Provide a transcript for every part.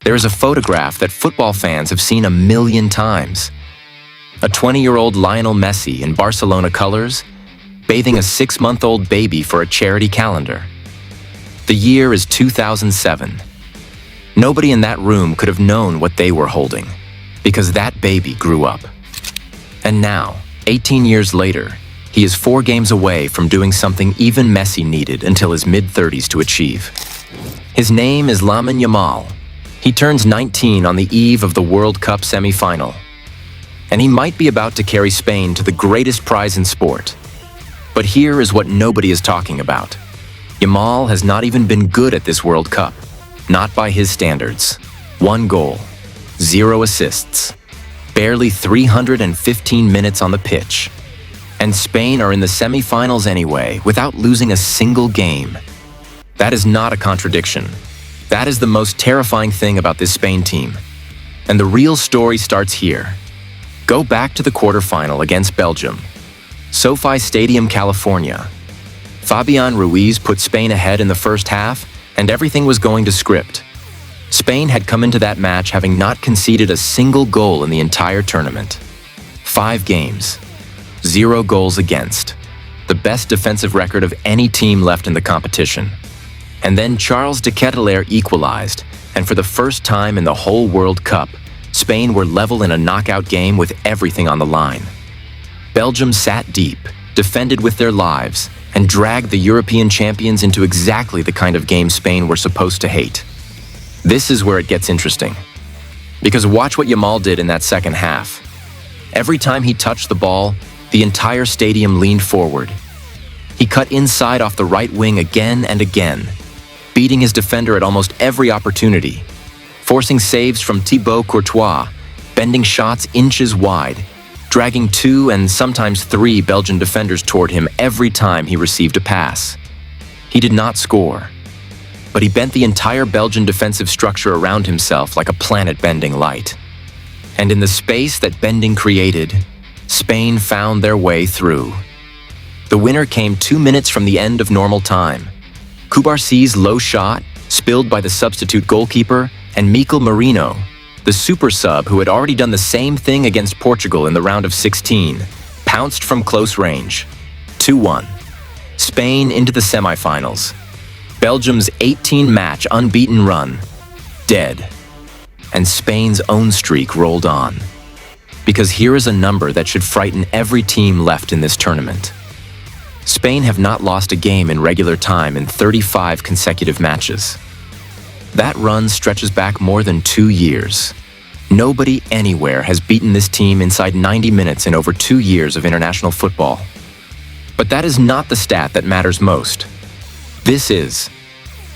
There is a photograph that football fans have seen 1,000,000 times. A 20-year-old Lionel Messi in Barcelona colors, bathing a 6-month-old baby for a charity calendar. The year is 2007. Nobody in that room could have known what they were holding, because that baby grew up. And now, 18 years later, he is 4 games away from doing something even Messi needed until his mid-30s to achieve. His name is Lamine Yamal. He turns 19 on the eve of the World Cup semi-final. And he might be about to carry Spain to the greatest prize in sport. But here is what nobody is talking about. Yamal has not even been good at this World Cup. Not by his standards. 1 goal, 0 assists, barely 315 minutes on the pitch. And Spain are in the semi-finals anyway, without losing a single game. That is not a contradiction. That is the most terrifying thing about this Spain team. And the real story starts here. Go back to the quarterfinal against Belgium. SoFi Stadium, California. Fabian Ruiz put Spain ahead in the first half, and everything was going to script. Spain had come into that match having not conceded a single goal in the entire tournament. 5 games, 0 goals against. The best defensive record of any team left in the competition. And then Charles de Ketelaere equalized, and for the first time in the whole World Cup, Spain were level in a knockout game with everything on the line. Belgium sat deep, defended with their lives, and dragged the European champions into exactly the kind of game Spain were supposed to hate. This is where it gets interesting. Because watch what Yamal did in that second half. Every time he touched the ball, the entire stadium leaned forward. He cut inside off the right wing again and again, beating his defender at almost every opportunity, forcing saves from Thibaut Courtois, bending shots inches wide, dragging 2 and sometimes 3 Belgian defenders toward him every time he received a pass. He did not score, but he bent the entire Belgian defensive structure around himself like a planet-bending light. And in the space that bending created, Spain found their way through. The winner came 2 minutes from the end of normal time. Cubarsi's low shot, spilled by the substitute goalkeeper, and Mikel Merino, the super sub who had already done the same thing against Portugal in the round of 16, pounced from close range. 2-1. Spain into the semifinals. Belgium's 18-match unbeaten run, dead. And Spain's own streak rolled on. Because here is a number that should frighten every team left in this tournament. Spain have not lost a game in regular time in 35 consecutive matches. That run stretches back more than 2 years. Nobody anywhere has beaten this team inside 90 minutes in over 2 years of international football. But that is not the stat that matters most. This is: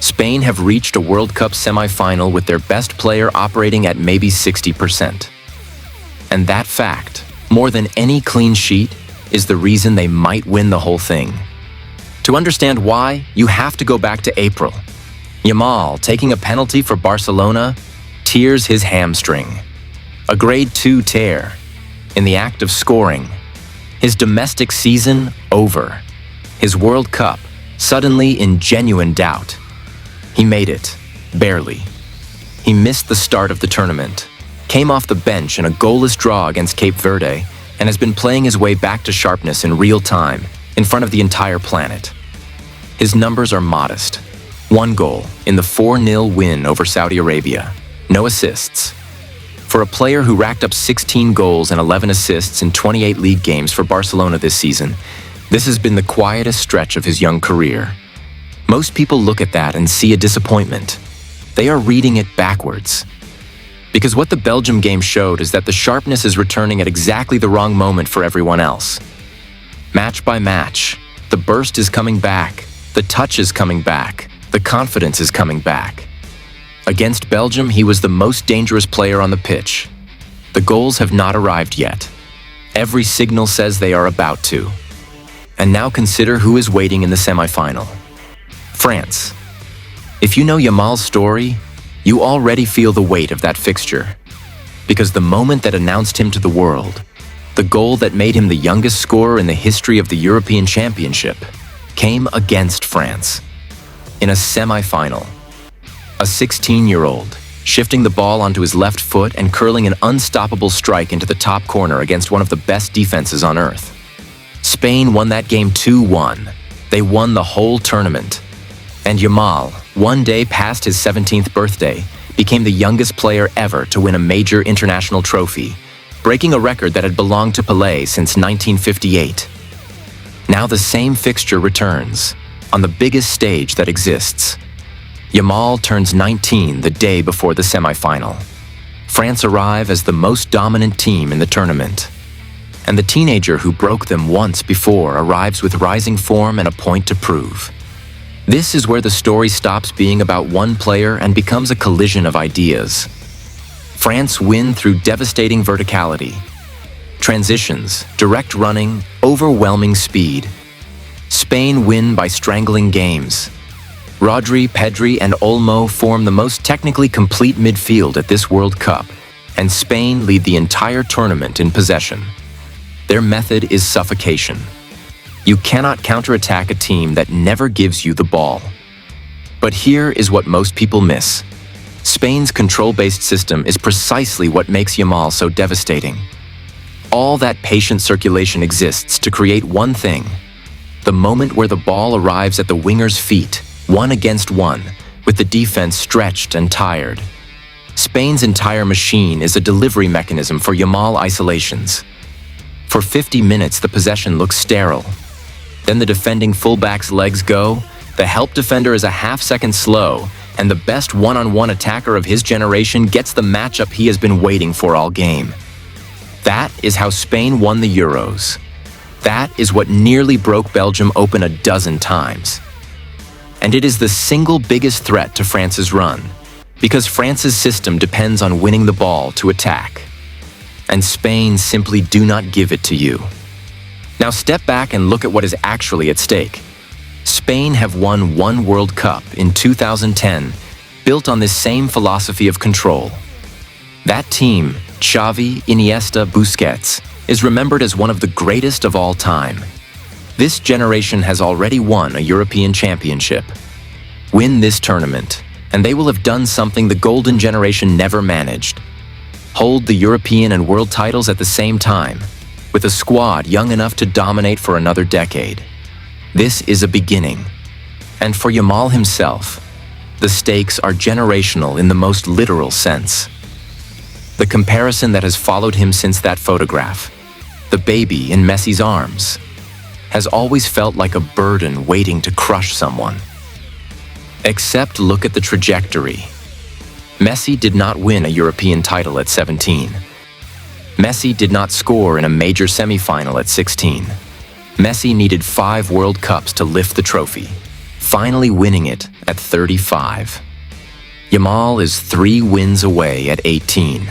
Spain have reached a World Cup semi-final with their best player operating at maybe 60%. And that fact, more than any clean sheet, is the reason they might win the whole thing. To understand why, you have to go back to April. Yamal, taking a penalty for Barcelona, tears his hamstring. A grade 2 tear. In the act of scoring. His domestic season over. His World Cup suddenly in genuine doubt. He made it, barely. He missed the start of the tournament, came off the bench in a goalless draw against Cape Verde, and has been playing his way back to sharpness in real time, in front of the entire planet. His numbers are modest. 1 goal in the 4-0 win over Saudi Arabia. No assists. For a player who racked up 16 goals and 11 assists in 28 league games for Barcelona this season, this has been the quietest stretch of his young career. Most people look at that and see a disappointment. They are reading it backwards. Because what the Belgium game showed is that the sharpness is returning at exactly the wrong moment for everyone else. Match by match, the burst is coming back, the touch is coming back, the confidence is coming back. Against Belgium, he was the most dangerous player on the pitch. The goals have not arrived yet. Every signal says they are about to. And now consider who is waiting in the semi-final. France. If you know Yamal's story, you already feel the weight of that fixture. Because the moment that announced him to the world, the goal that made him the youngest scorer in the history of the European Championship, came against France. In a semi-final. A 16-year-old, shifting the ball onto his left foot and curling an unstoppable strike into the top corner against one of the best defenses on earth. Spain won that game 2-1. They won the whole tournament. And Yamal, one day past his 17th birthday, became the youngest player ever to win a major international trophy, breaking a record that had belonged to Pelé since 1958. Now the same fixture returns, on the biggest stage that exists. Yamal turns 19 the day before the semifinal. France arrive as the most dominant team in the tournament. And the teenager who broke them once before arrives with rising form and a point to prove. This is where the story stops being about one player and becomes a collision of ideas. France win through devastating verticality, transitions, direct running, overwhelming speed. Spain win by strangling games. Rodri, Pedri, and Olmo form the most technically complete midfield at this World Cup, and Spain lead the entire tournament in possession. Their method is suffocation. You cannot counterattack a team that never gives you the ball. But here is what most people miss. Spain's control-based system is precisely what makes Yamal so devastating. All that patient circulation exists to create one thing: the moment where the ball arrives at the winger's feet, one against one, with the defense stretched and tired. Spain's entire machine is a delivery mechanism for Yamal isolations. For 50 minutes, the possession looks sterile. Then the defending fullback's legs go, the help defender is a half-second slow, and the best one-on-one attacker of his generation gets the matchup he has been waiting for all game. That is how Spain won the Euros. That is what nearly broke Belgium open a dozen times. And it is the single biggest threat to France's run, because France's system depends on winning the ball to attack. And Spain simply do not give it to you. Now step back and look at what is actually at stake. Spain have won one World Cup in 2010, built on this same philosophy of control. That team, Xavi, Iniesta, Busquets, is remembered as one of the greatest of all time. This generation has already won a European championship. Win this tournament, and they will have done something the golden generation never managed. Hold the European and world titles at the same time, with a squad young enough to dominate for another decade. This is a beginning. And for Yamal himself, the stakes are generational in the most literal sense. The comparison that has followed him since that photograph, the baby in Messi's arms, has always felt like a burden waiting to crush someone. Except look at the trajectory. Messi did not win a European title at 17. Messi did not score in a major semifinal at 16. Messi needed 5 World Cups to lift the trophy, finally winning it at 35. Yamal is 3 wins away at 18.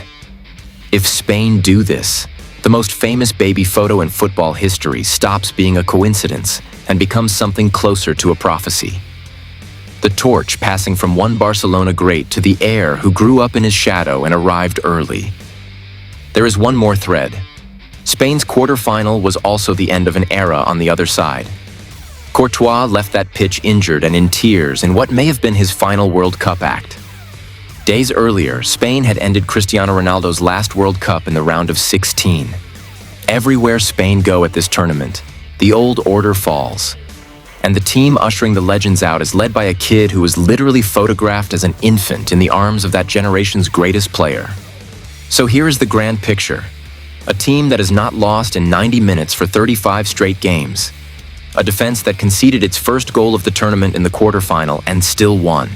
If Spain do this, the most famous baby photo in football history stops being a coincidence and becomes something closer to a prophecy. The torch passing from one Barcelona great to the heir who grew up in his shadow and arrived early. There is one more thread. Spain's quarterfinal was also the end of an era on the other side. Courtois left that pitch injured and in tears in what may have been his final World Cup act. Days earlier, Spain had ended Cristiano Ronaldo's last World Cup in the round of 16. Everywhere Spain go at this tournament, the old order falls. And the team ushering the legends out is led by a kid who was literally photographed as an infant in the arms of that generation's greatest player. So here is the grand picture. A team that has not lost in 90 minutes for 35 straight games. A defense that conceded its first goal of the tournament in the quarterfinal and still won.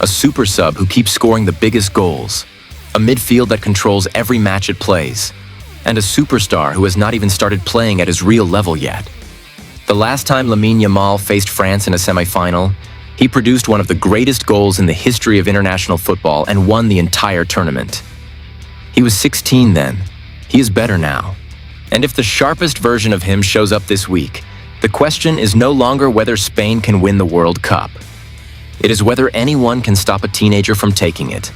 A super sub who keeps scoring the biggest goals. A midfield that controls every match it plays. And a superstar who has not even started playing at his real level yet. The last time Lamine Yamal faced France in a semifinal, he produced one of the greatest goals in the history of international football and won the entire tournament. He was 16 then. He is better now. And if the sharpest version of him shows up this week, the question is no longer whether Spain can win the World Cup. It is whether anyone can stop a teenager from taking it.